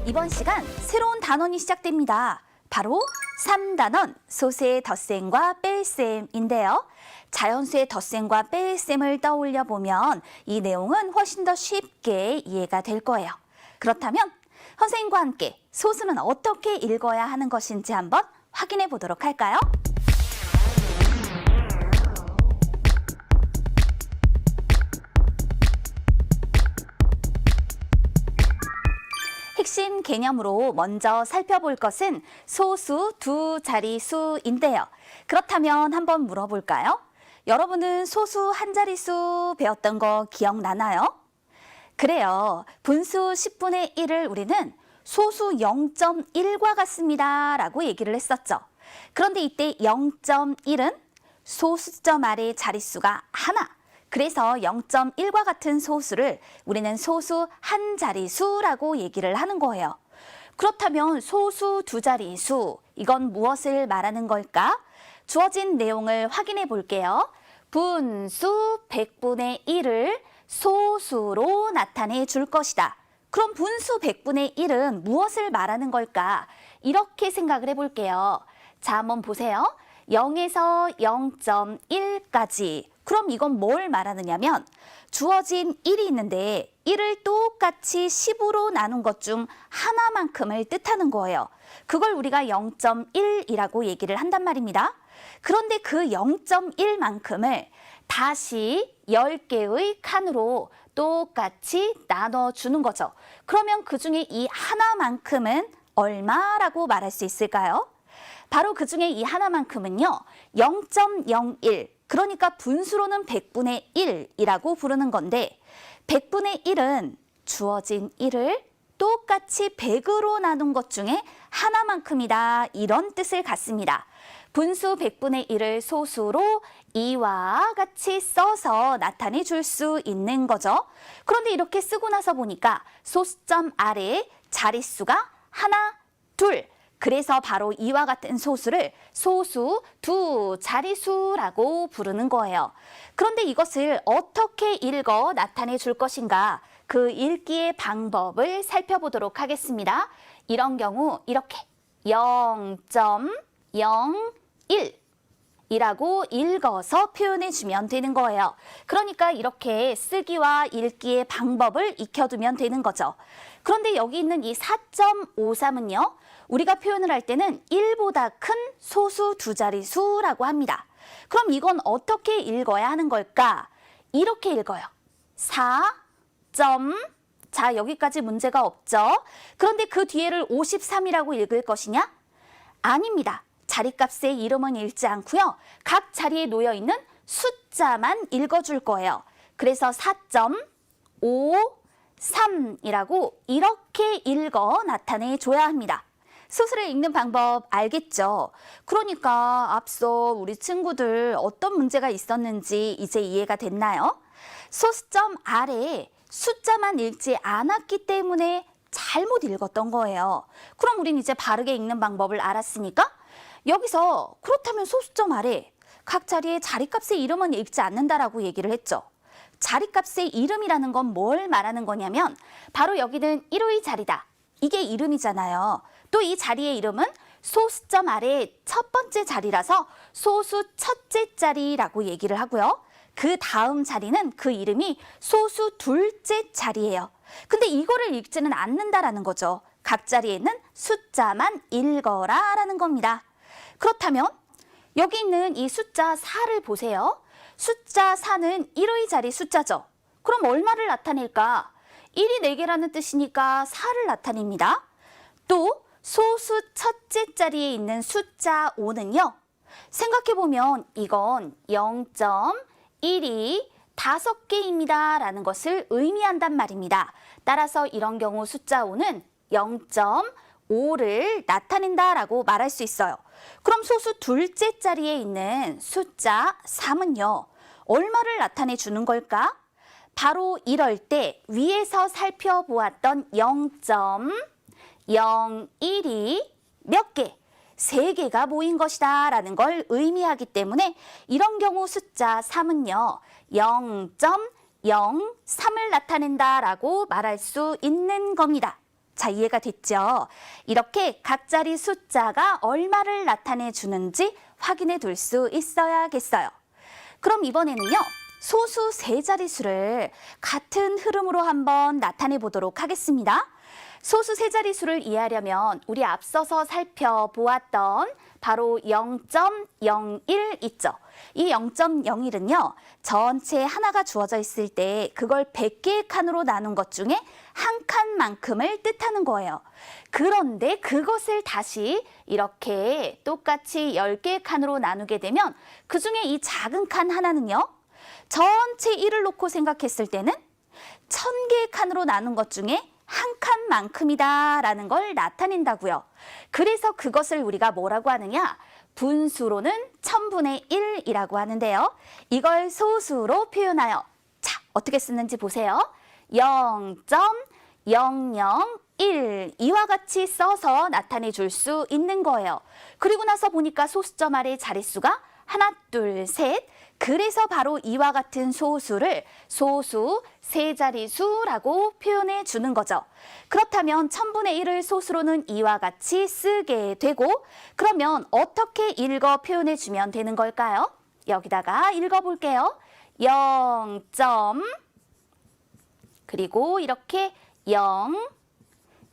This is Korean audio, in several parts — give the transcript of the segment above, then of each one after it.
이번 시간 새로운 단원이 시작됩니다. 바로 3단원 소수의 덧셈과 뺄셈인데요. 자연수의 덧셈과 뺄셈을 떠올려 보면 이 내용은 훨씬 더 쉽게 이해가 될 거예요. 그렇다면 선생님과 함께 소수는 어떻게 읽어야 하는 것인지 한번 확인해 보도록 할까요? 핵심 개념으로 먼저 살펴볼 것은 소수 두 자릿수인데요. 그렇다면 한번 물어볼까요? 여러분은 소수 한 자릿수 배웠던 거 기억나나요? 그래요. 분수 10분의 1을 우리는 소수 0.1과 같습니다 라고 얘기를 했었죠. 그런데 이때 0.1은 소수점 아래 자릿수가 하나. 그래서 0.1과 같은 소수를 우리는 소수 한 자릿수라고 얘기를 하는 거예요. 그렇다면 소수 두 자릿수, 이건 무엇을 말하는 걸까? 주어진 내용을 확인해 볼게요. 분수 100분의 1을 소수로 나타내 줄 것이다. 그럼 분수 100분의 1은 무엇을 말하는 걸까? 이렇게 생각을 해볼게요. 자, 한번 보세요. 0에서 0.1까지. 그럼 이건 뭘 말하느냐면 주어진 1이 있는데 1을 똑같이 10으로 나눈 것 중 하나만큼을 뜻하는 거예요. 그걸 우리가 0.1이라고 얘기를 한단 말입니다. 그런데 그 0.1만큼을 다시 10개의 칸으로 똑같이 나눠주는 거죠. 그러면 그 중에 이 하나만큼은 얼마라고 말할 수 있을까요? 바로 그 중에 이 하나만큼은요. 0.01, 그러니까 분수로는 100분의 1이라고 부르는 건데 100분의 1은 주어진 1을 똑같이 100으로 나눈 것 중에 하나만큼이다. 이런 뜻을 갖습니다. 분수 100분의 1을 소수로 이와 같이 써서 나타내 줄 수 있는 거죠. 그런데 이렇게 쓰고 나서 보니까 소수점 아래 자릿수가 하나, 둘. 그래서 바로 이와 같은 소수를 소수 두 자릿수라고 부르는 거예요. 그런데 이것을 어떻게 읽어 나타내 줄 것인가? 그 읽기의 방법을 살펴보도록 하겠습니다. 이런 경우 이렇게 0.01 이라고 읽어서 표현해 주면 되는 거예요. 그러니까 이렇게 쓰기와 읽기의 방법을 익혀두면 되는 거죠. 그런데 여기 있는 이 4.53은요. 우리가 표현을 할 때는 1보다 큰 소수 두 자릿수라고 합니다. 그럼 이건 어떻게 읽어야 하는 걸까? 이렇게 읽어요. 4. 자, 여기까지 문제가 없죠. 그런데 그 뒤에를 53이라고 읽을 것이냐? 아닙니다. 자리값의 이름은 읽지 않고요. 각 자리에 놓여 있는 숫자만 읽어줄 거예요. 그래서 4.53이라고 이렇게 읽어 나타내 줘야 합니다. 소수를 읽는 방법 알겠죠? 그러니까 앞서 우리 친구들 어떤 문제가 있었는지 이제 이해가 됐나요? 소수점 아래 숫자만 읽지 않았기 때문에 잘못 읽었던 거예요. 그럼 우린 이제 바르게 읽는 방법을 알았으니까 여기서 그렇다면 소수점 아래 각 자리에 자리값의 이름은 읽지 않는다라고 얘기를 했죠. 자리값의 이름이라는 건 뭘 말하는 거냐면 바로 여기는 1호의 자리다. 이게 이름이잖아요. 또 이 자리의 이름은 소수점 아래 첫 번째 자리라서 소수 첫째 자리라고 얘기를 하고요. 그 다음 자리는 그 이름이 소수 둘째 자리예요. 근데 이거를 읽지는 않는다라는 거죠. 각 자리에는 숫자만 읽어라 라는 겁니다. 그렇다면 여기 있는 이 숫자 4를 보세요. 숫자 4는 1의 자리 숫자죠. 그럼 얼마를 나타낼까? 1이 4개라는 뜻이니까 4를 나타냅니다. 또 소수 첫째 자리에 있는 숫자 5는요. 생각해보면 이건 0.1이 5개입니다 라는 것을 의미한단 말입니다. 따라서 이런 경우 숫자 5는 0.5를 나타낸다라고 말할 수 있어요. 그럼 소수 둘째 자리에 있는 숫자 3은요. 얼마를 나타내 주는 걸까? 바로 이럴 때 위에서 살펴보았던 0.01이 몇 개? 3개가 모인 것이다 라는 걸 의미하기 때문에 이런 경우 숫자 3은요. 0.03을 나타낸다라고 말할 수 있는 겁니다. 자, 이해가 됐죠? 이렇게 각자리 숫자가 얼마를 나타내 주는지 확인해 둘 수 있어야겠어요. 그럼 이번에는요, 소수 세 자릿수를 같은 흐름으로 한번 나타내 보도록 하겠습니다. 소수 세 자릿수를 이해하려면 우리 앞서서 살펴보았던 바로 0.01 있죠. 이 0.01은요. 전체 하나가 주어져 있을 때 그걸 100개의 칸으로 나눈 것 중에 한 칸만큼을 뜻하는 거예요. 그런데 그것을 다시 이렇게 똑같이 10개의 칸으로 나누게 되면 그중에 이 작은 칸 하나는요. 전체 1을 놓고 생각했을 때는 1000개의 칸으로 나눈 것 중에 한 칸만큼이다 라는 걸 나타낸다고요. 그래서 그것을 우리가 뭐라고 하느냐? 분수로는 1000분의 1이라고 하는데요. 이걸 소수로 표현하여 자, 어떻게 쓰는지 보세요. 0.001 이와 같이 써서 나타내 줄 수 있는 거예요. 그리고 나서 보니까 소수점 아래 자릿수가 하나, 둘, 셋. 그래서 바로 이와 같은 소수를 소수 세 자릿수라고 표현해 주는 거죠. 그렇다면 1000분의 1을 소수로는 이와 같이 쓰게 되고 그러면 어떻게 읽어 표현해 주면 되는 걸까요? 여기다가 읽어 볼게요. 0. 그리고 이렇게 0,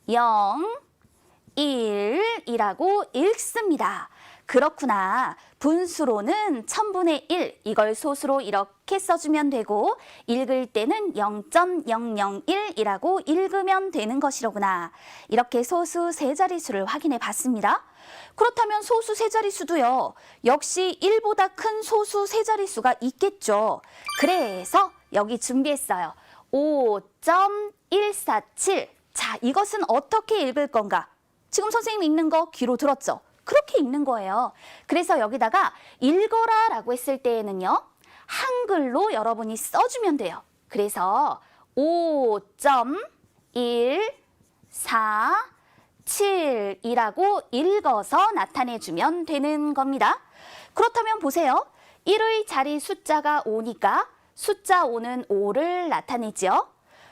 0, 1이라고 읽습니다. 그렇구나. 분수로는 1000분의 1 이걸 소수로 이렇게 써주면 되고 읽을 때는 0.001이라고 읽으면 되는 것이로구나. 이렇게 소수 세 자릿수를 확인해 봤습니다. 그렇다면 소수 세 자릿수도요. 역시 1보다 큰 소수 세 자릿수가 있겠죠. 그래서 여기 준비했어요. 5.147. 자, 이것은 어떻게 읽을 건가? 지금 선생님 읽는 거 귀로 들었죠? 그렇게 읽는 거예요. 그래서 여기다가 읽어라 라고 했을 때에는요. 한글로 여러분이 써주면 돼요. 그래서 5.147이라고 읽어서 나타내주면 되는 겁니다. 그렇다면 보세요. 1의 자리 숫자가 5니까 숫자 5는 5를 나타내죠.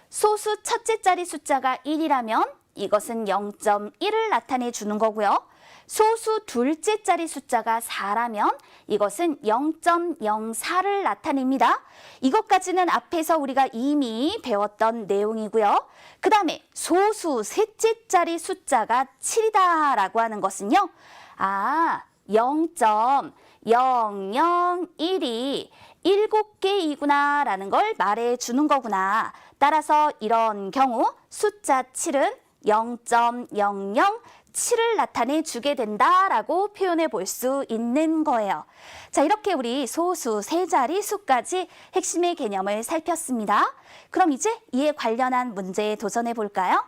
소수 첫째 자리 숫자가 1이라면 이것은 0.1을 나타내 주는 거고요. 소수 둘째 자리 숫자가 4라면 이것은 0.04를 나타냅니다. 이것까지는 앞에서 우리가 이미 배웠던 내용이고요. 그 다음에 소수 셋째 자리 숫자가 7이다 라고 하는 것은요. 0.001이 7개이구나 라는 걸 말해주는 거구나. 따라서 이런 경우 숫자 7은 0.007을 나타내 주게 된다라고 표현해 볼 수 있는 거예요. 자, 이렇게 우리 소수 세 자리 수까지 핵심의 개념을 살폈습니다. 그럼 이제 이에 관련한 문제에 도전해 볼까요?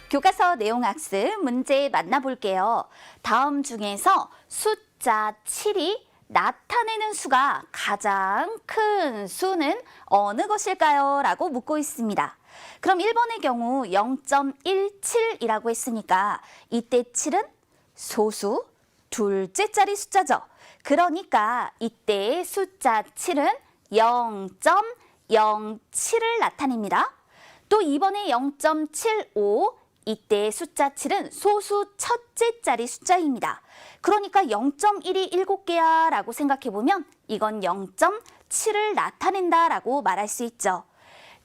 교과서 내용 학습 문제 만나볼게요. 다음 중에서 숫자 7이 나타내는 수가 가장 큰 수는 어느 것일까요? 라고 묻고 있습니다. 그럼 1번의 경우 0.17이라고 했으니까 이때 7은 소수 둘째 자리 숫자죠. 그러니까 이때의 숫자 7은 0.07을 나타냅니다. 또 2번의 0.75 이때의 숫자 7은 소수 첫째 자리 숫자입니다. 그러니까 0.1이 7개야 라고 생각해보면 이건 0.7을 나타낸다 라고 말할 수 있죠.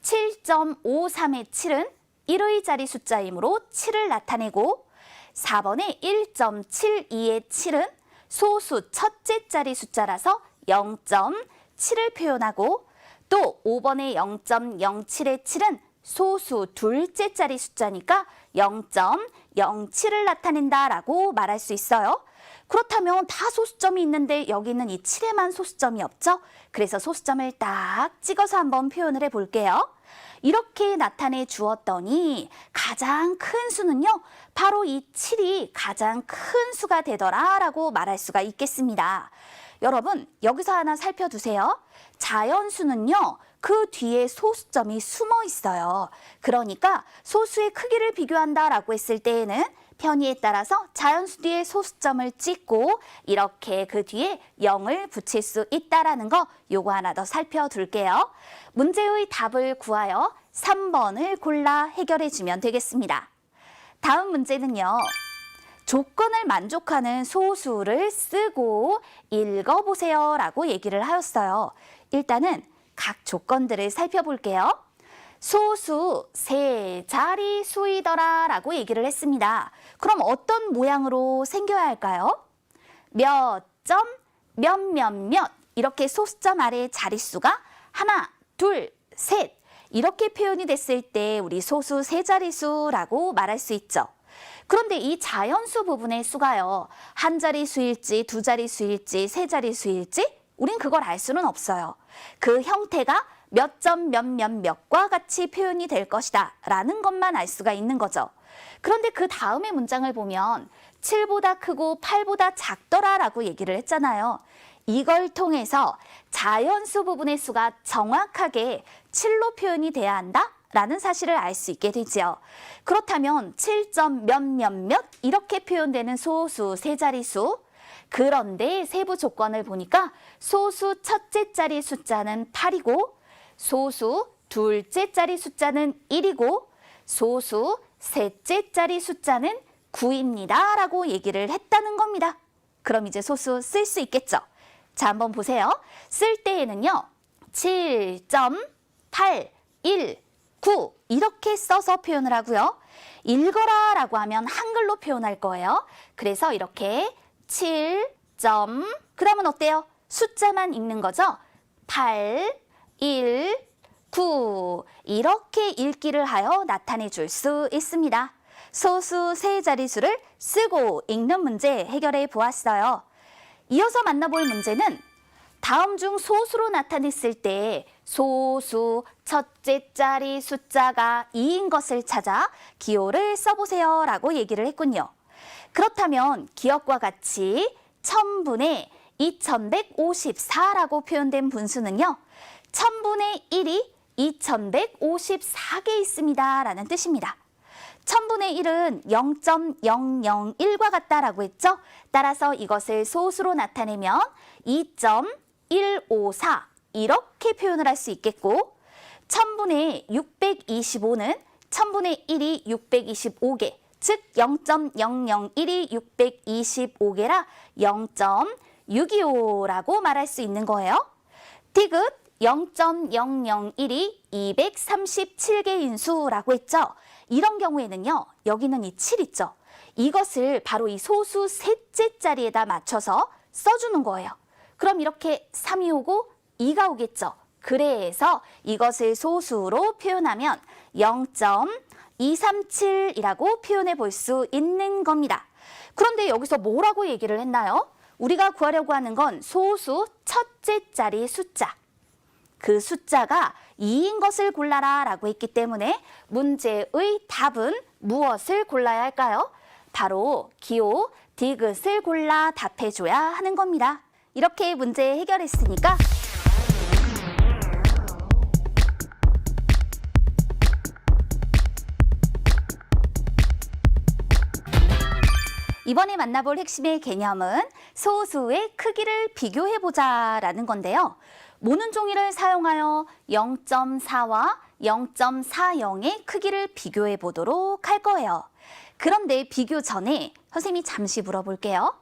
7.53의 7은 1의 자리 숫자이므로 7을 나타내고 4번의 1.72의 7은 소수 첫째 자리 숫자라서 0.7을 표현하고 또 5번의 0.07의 7은 소수 둘째 자리 숫자니까 0.07을 나타낸다라고 말할 수 있어요. 그렇다면 다 소수점이 있는데 여기는 이 7에만 소수점이 없죠? 그래서 소수점을 딱 찍어서 한번 표현을 해볼게요. 이렇게 나타내 주었더니 가장 큰 수는요. 바로 이 7이 가장 큰 수가 되더라라고 말할 수가 있겠습니다. 여러분 여기서 하나 살펴두세요. 자연수는요. 그 뒤에 소수점이 숨어 있어요. 그러니까 소수의 크기를 비교한다라고 했을 때에는 편의에 따라서 자연수 뒤에 소수점을 찍고 이렇게 그 뒤에 0을 붙일 수 있다라는 거 요거 하나 더 살펴둘게요. 문제의 답을 구하여 3번을 골라 해결해 주면 되겠습니다. 다음 문제는요. 조건을 만족하는 소수를 쓰고 읽어보세요 라고 얘기를 하였어요. 일단은 각 조건들을 살펴볼게요. 소수 세 자리수이더라 라고 얘기를 했습니다. 그럼 어떤 모양으로 생겨야 할까요? 몇 점, 몇 이렇게 소수점 아래 자릿수가 하나, 둘, 셋 이렇게 표현이 됐을 때 우리 소수 세 자리수라고 말할 수 있죠. 그런데 이 자연수 부분의 수가요. 한 자리수일지 두 자리수일지 세 자리수일지 우린 그걸 알 수는 없어요. 그 형태가 몇 점 몇과 같이 표현이 될 것이다 라는 것만 알 수가 있는 거죠. 그런데 그 다음의 문장을 보면 7보다 크고 8보다 작더라 라고 얘기를 했잖아요. 이걸 통해서 자연수 부분의 수가 정확하게 7로 표현이 돼야 한다 라는 사실을 알 수 있게 되지요. 그렇다면 7점 몇 이렇게 표현되는 소수 세 자리수. 그런데 세부 조건을 보니까 소수 첫째 자리 숫자는 8이고 소수 둘째 자리 숫자는 1이고 소수 셋째 자리 숫자는 9입니다 라고 얘기를 했다는 겁니다. 그럼 이제 소수 쓸 수 있겠죠? 자, 한번 보세요. 쓸 때에는요. 7.819 이렇게 써서 표현을 하고요. 읽어라 라고 하면 한글로 표현할 거예요. 그래서 이렇게 7. 그 다음은 어때요? 숫자만 읽는 거죠? 8, 1, 9 이렇게 읽기를 하여 나타내 줄 수 있습니다. 소수 세 자릿수를 쓰고 읽는 문제 해결해 보았어요. 이어서 만나볼 문제는 다음 중 소수로 나타냈을 때 소수 첫째 자리 숫자가 2인 것을 찾아 기호를 써보세요 라고 얘기를 했군요. 그렇다면 기억과 같이 1000분의 2154라고 표현된 분수는요. 1000분의 1이 2154개 있습니다 라는 뜻입니다. 1000분의 1은 0.001과 같다라고 했죠. 따라서 이것을 소수로 나타내면 2.154 이렇게 표현을 할 수 있겠고 1000분의 625는 1000분의 1이 625개 즉 0.001이 625개라 0.625라고 말할 수 있는 거예요. 디귿 0.001이 237개인 수라고 했죠. 이런 경우에는요. 여기는 이 7 있죠. 이것을 바로 이 소수 셋째 자리에다 맞춰서 써주는 거예요. 그럼 이렇게 3이 오고 2가 오겠죠. 그래서 이것을 소수로 표현하면 0.237이라고 표현해 볼 수 있는 겁니다. 그런데 여기서 뭐라고 얘기를 했나요? 우리가 구하려고 하는 건 소수 첫째 자리 숫자. 그 숫자가 2인 것을 골라라 라고 했기 때문에 문제의 답은 무엇을 골라야 할까요? 바로 기호 디귿을 골라 답해줘야 하는 겁니다. 이렇게 문제 해결했으니까 이번에 만나볼 핵심의 개념은 소수의 크기를 비교해보자 라는 건데요. 모는 종이를 사용하여 0.4와 0.40의 크기를 비교해 보도록 할 거예요. 그런데 비교 전에 선생님이 잠시 물어볼게요.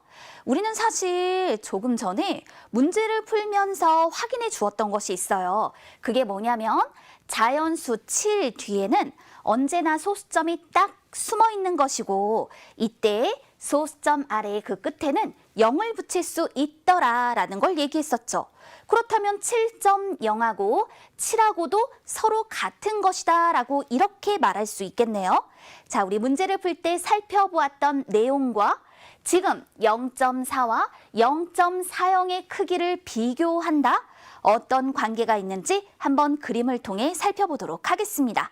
우리는 사실 조금 전에 문제를 풀면서 확인해 주었던 것이 있어요. 그게 뭐냐면 자연수 7 뒤에는 언제나 소수점이 딱 숨어 있는 것이고 이때 소수점 아래 그 끝에는 0을 붙일 수 있더라라는 걸 얘기했었죠. 그렇다면 7.0하고 7하고도 서로 같은 것이다 라고 이렇게 말할 수 있겠네요. 자, 우리 문제를 풀 때 살펴보았던 내용과 지금 0.4와 0.40의 크기를 비교한다? 어떤 관계가 있는지 한번 그림을 통해 살펴보도록 하겠습니다.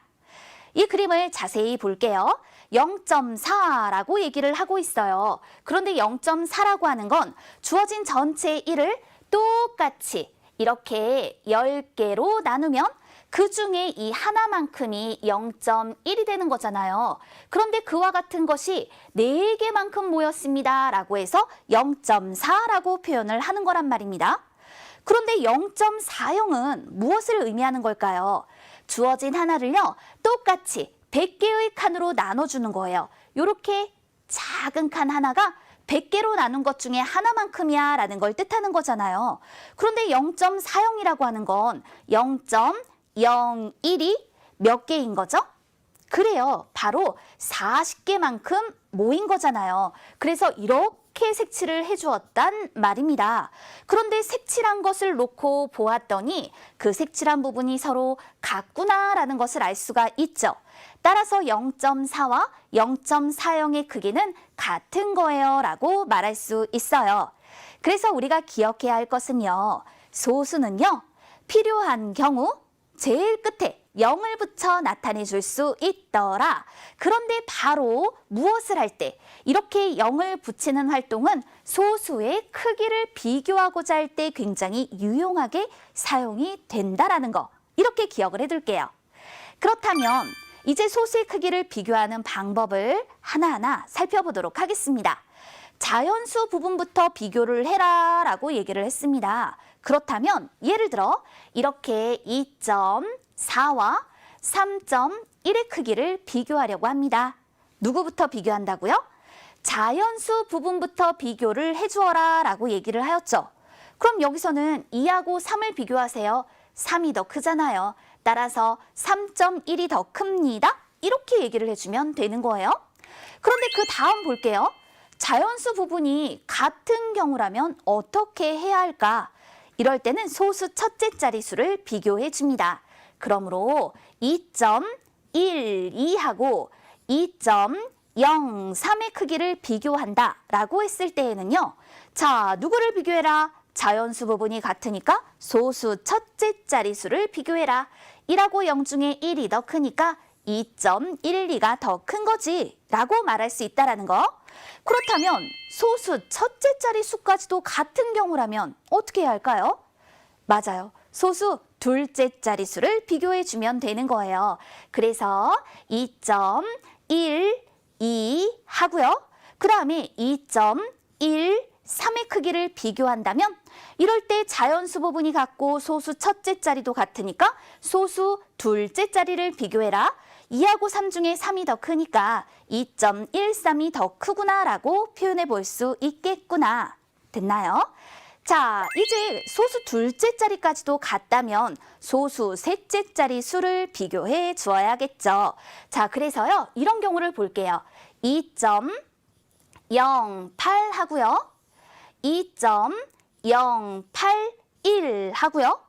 이 그림을 자세히 볼게요. 0.4라고 얘기를 하고 있어요. 그런데 0.4라고 하는 건 주어진 전체 1을 똑같이 이렇게 10개로 나누면 그 중에 이 하나만큼이 0.1이 되는 거잖아요. 그런데 그와 같은 것이 4개만큼 모였습니다 라고 해서 0.4라고 표현을 하는 거란 말입니다. 그런데 0.40은 무엇을 의미하는 걸까요? 주어진 하나를요, 똑같이 100개의 칸으로 나눠주는 거예요. 이렇게 작은 칸 하나가 100개로 나눈 것 중에 하나만큼이야 라는 걸 뜻하는 거잖아요. 그런데 0.40이라고 하는 건 0.01이 몇 개인 거죠? 그래요. 바로 40개만큼 모인 거잖아요. 그래서 이렇게 색칠을 해주었단 말입니다. 그런데 색칠한 것을 놓고 보았더니 그 색칠한 부분이 서로 같구나라는 것을 알 수가 있죠. 따라서 0.4와 0.40의 크기는 같은 거예요 라고 말할 수 있어요. 그래서 우리가 기억해야 할 것은요. 소수는요. 필요한 경우 제일 끝에 0을 붙여 나타내 줄 수 있더라. 그런데 바로 무엇을 할 때 이렇게 0을 붙이는 활동은 소수의 크기를 비교하고자 할 때 굉장히 유용하게 사용이 된다라는 거. 이렇게 기억을 해둘게요. 그렇다면 이제 소수의 크기를 비교하는 방법을 하나하나 살펴보도록 하겠습니다. 자연수 부분부터 비교를 해라 라고 얘기를 했습니다. 그렇다면 예를 들어 이렇게 2.4와 3.1의 크기를 비교하려고 합니다. 누구부터 비교한다고요? 자연수 부분부터 비교를 해주어라 라고 얘기를 하였죠. 그럼 여기서는 2하고 3을 비교하세요. 3이 더 크잖아요. 따라서 3.1이 더 큽니다. 이렇게 얘기를 해주면 되는 거예요. 그런데 그 다음 볼게요. 자연수 부분이 같은 경우라면 어떻게 해야 할까? 이럴 때는 소수 첫째 자릿수를 비교해 줍니다. 그러므로 2.12하고 2.03의 크기를 비교한다 라고 했을 때에는요. 자, 누구를 비교해라? 자연수 부분이 같으니까 소수 첫째 자릿수를 비교해라. 1하고 0 중에 1이 더 크니까 2.12가 더 큰 거지 라고 말할 수 있다는 거. 그렇다면 소수 첫째 자릿수까지도 같은 경우라면 어떻게 해야 할까요? 맞아요. 소수 둘째 자릿수를 비교해 주면 되는 거예요. 그래서 2.12 하고요. 그 다음에 2.13의 크기를 비교한다면 이럴 때 자연수 부분이 같고 소수 첫째 자리도 같으니까 소수 둘째 자리를 비교해라. 2하고 3 중에 3이 더 크니까 2.13이 더 크구나라고 표현해 볼 수 있겠구나. 됐나요? 자, 이제 소수 둘째 자리까지도 같다면 소수 셋째 자리 수를 비교해 주어야겠죠. 자, 그래서요. 이런 경우를 볼게요. 2.08 하고요. 2.081 하고요.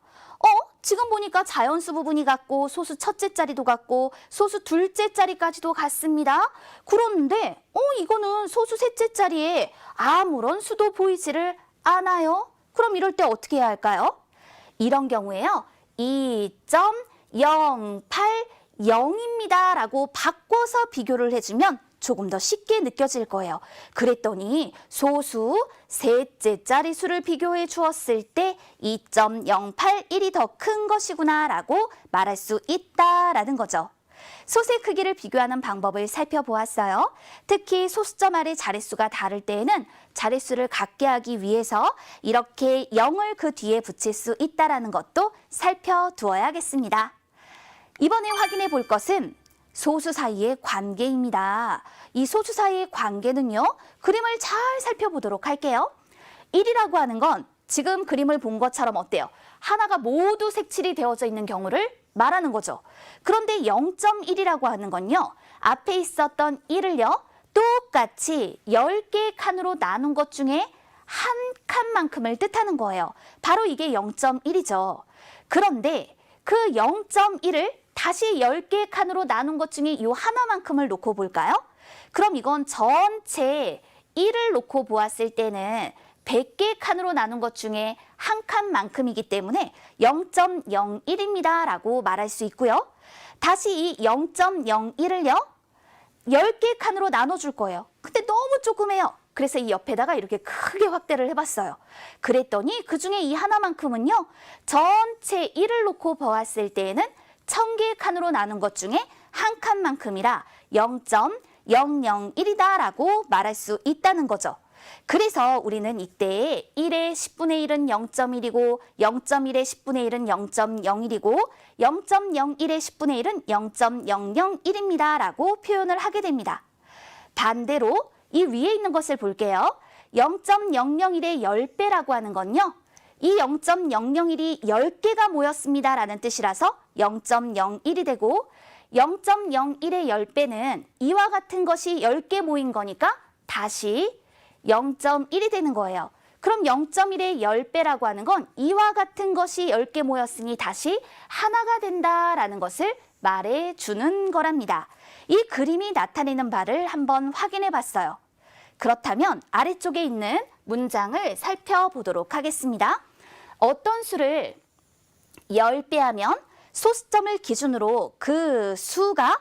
지금 보니까 자연수 부분이 같고 소수 첫째 자리도 같고 소수 둘째 자리까지도 같습니다. 그런데 이거는 소수 셋째 자리에 아무런 수도 보이지를 않아요. 그럼 이럴 때 어떻게 해야 할까요? 이런 경우에요. 2.080입니다 라고 바꿔서 비교를 해주면 조금 더 쉽게 느껴질 거예요. 그랬더니 소수 셋째 자릿수를 비교해 주었을 때 2.081이 더 큰 것이구나 라고 말할 수 있다라는 거죠. 소수의 크기를 비교하는 방법을 살펴보았어요. 특히 소수점 아래 자릿수가 다를 때에는 자릿수를 같게 하기 위해서 이렇게 0을 그 뒤에 붙일 수 있다는 것도 살펴두어야겠습니다. 이번에 확인해 볼 것은 소수 사이의 관계입니다. 이 소수 사이의 관계는요. 그림을 잘 살펴보도록 할게요. 1이라고 하는 건 지금 그림을 본 것처럼 어때요? 하나가 모두 색칠이 되어져 있는 경우를 말하는 거죠. 그런데 0.1이라고 하는 건요. 앞에 있었던 1을요. 똑같이 10개의 칸으로 나눈 것 중에 한 칸만큼을 뜻하는 거예요. 바로 이게 0.1이죠. 그런데 그 0.1을 다시 10개의 칸으로 나눈 것 중에 이 하나만큼을 놓고 볼까요? 그럼 이건 전체 1을 놓고 보았을 때는 100개의 칸으로 나눈 것 중에 한 칸만큼이기 때문에 0.01입니다 라고 말할 수 있고요. 다시 이 0.01을요. 10개의 칸으로 나눠줄 거예요. 근데 너무 조그매요. 그래서 이 옆에다가 이렇게 크게 확대를 해봤어요. 그랬더니 그 중에 이 하나만큼은요. 전체 1을 놓고 보았을 때에는 1000개의 칸으로 나눈 것 중에 한 칸만큼이라 0.001이다 라고 말할 수 있다는 거죠. 그래서 우리는 이때 1의 10분의 1은 0.1이고 0.1의 10분의 1은 0.01이고 0.01의 10분의 1은 0.001입니다 라고 표현을 하게 됩니다. 반대로 이 위에 있는 것을 볼게요. 0.001의 10배라고 하는 건요. 이 0.001이 10개가 모였습니다 라는 뜻이라서 0.01이 되고 0.01의 10배는 이와 같은 것이 10개 모인 거니까 다시 0.1이 되는 거예요. 그럼 0.1의 10배라고 하는 건 이와 같은 것이 10개 모였으니 다시 하나가 된다라는 것을 말해주는 거랍니다. 이 그림이 나타내는 바를 한번 확인해 봤어요. 그렇다면 아래쪽에 있는 문장을 살펴보도록 하겠습니다. 어떤 수를 10배 하면 소수점을 기준으로 그 수가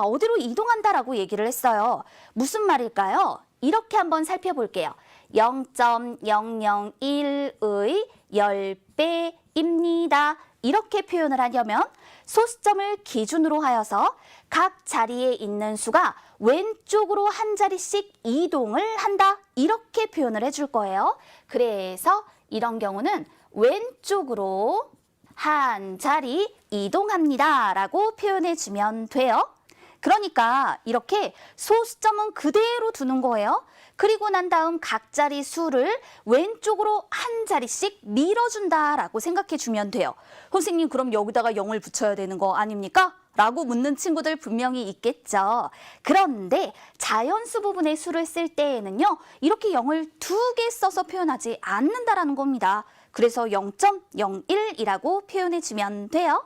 어디로 이동한다라고 얘기를 했어요. 무슨 말일까요? 이렇게 한번 살펴볼게요. 0.001의 10배입니다. 이렇게 표현을 하려면 소수점을 기준으로 하여서 각 자리에 있는 수가 왼쪽으로 한 자리씩 이동을 한다. 이렇게 표현을 해줄 거예요. 그래서 이런 경우는 왼쪽으로 한 자리 이동합니다 라고 표현해 주면 돼요. 그러니까 이렇게 소수점은 그대로 두는 거예요. 그리고 난 다음 각 자리 수를 왼쪽으로 한 자리씩 밀어준다라고 생각해 주면 돼요. 선생님 그럼 여기다가 0을 붙여야 되는 거 아닙니까? 라고 묻는 친구들 분명히 있겠죠. 그런데 자연수 부분의 수를 쓸 때에는요. 이렇게 0을 2개 써서 표현하지 않는다라는 겁니다. 그래서 0.01이라고 표현해 주면 돼요.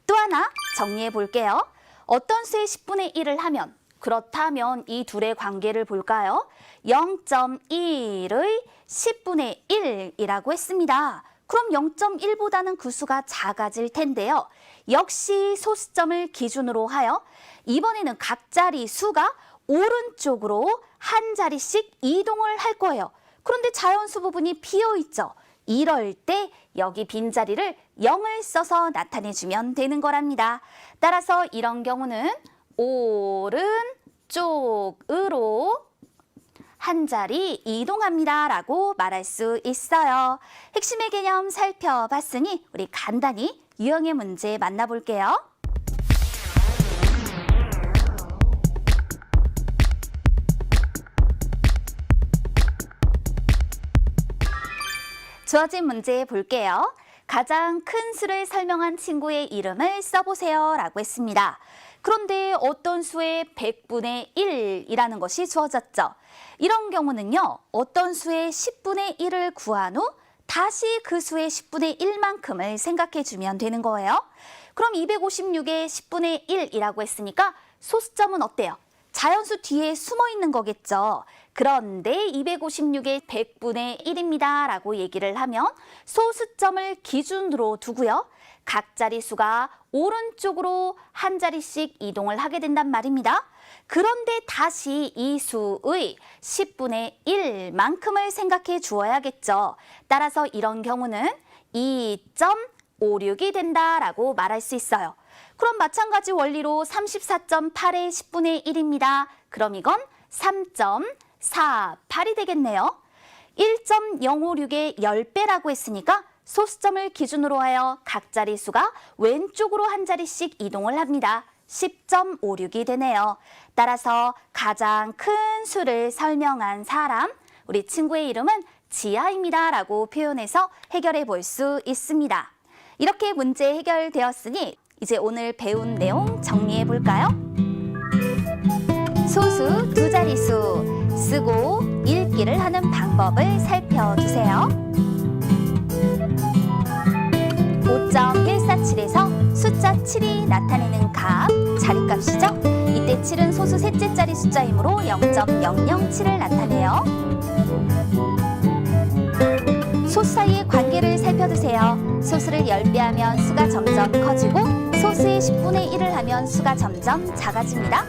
또 하나 정리해 볼게요. 어떤 수의 10분의 1을 하면 그렇다면 이 둘의 관계를 볼까요? 0.1의 10분의 1이라고 했습니다. 그럼 0.1보다는 그 수가 작아질 텐데요. 역시 소수점을 기준으로 하여 이번에는 각 자리 수가 오른쪽으로 한 자리씩 이동을 할 거예요. 그런데 자연수 부분이 비어있죠. 이럴 때 여기 빈자리를 0을 써서 나타내주면 되는 거랍니다. 따라서 이런 경우는 오른쪽으로 한 자리 이동합니다 라고 말할 수 있어요. 핵심의 개념 살펴봤으니 우리 간단히 유형의 문제 만나볼게요. 주어진 문제 볼게요. 가장 큰 수를 설명한 친구의 이름을 써보세요 라고 했습니다. 그런데 어떤 수의 100분의 1이라는 것이 주어졌죠. 이런 경우는요. 어떤 수의 10분의 1을 구한 후 다시 그 수의 10분의 1만큼을 생각해 주면 되는 거예요. 그럼 256의 10분의 1이라고 했으니까 소수점은 어때요? 자연수 뒤에 숨어 있는 거겠죠. 그런데 256의 100분의 1입니다 라고 얘기를 하면 소수점을 기준으로 두고요. 각 자리수가 오른쪽으로 한 자리씩 이동을 하게 된단 말입니다. 그런데 다시 이 수의 10분의 1만큼을 생각해 주어야겠죠. 따라서 이런 경우는 2.56이 된다라고 말할 수 있어요. 그럼 마찬가지 원리로 34.8의 10분의 1입니다. 그럼 이건 3.48이 되겠네요. 1.056의 10배라고 했으니까 소수점을 기준으로 하여 각 자리수가 왼쪽으로 한 자리씩 이동을 합니다. 10.56이 되네요. 따라서 가장 큰 수를 설명한 사람, 우리 친구의 이름은 지아입니다 라고 표현해서 해결해 볼 수 있습니다. 이렇게 문제 해결되었으니 이제 오늘 배운 내용 정리해 볼까요? 소수 두 자리수 쓰고 읽기를 하는 방법을 살펴주세요. 5.147에서 숫자 7이 나타내는 값, 자리값이죠? 이때 7은 소수 셋째 자리 숫자이므로 0.007을 나타내요. 소수 사이의 관계를 살펴두세요. 소수를 10배 하면 수가 점점 커지고 소수의 10분의 1을 하면 수가 점점 작아집니다.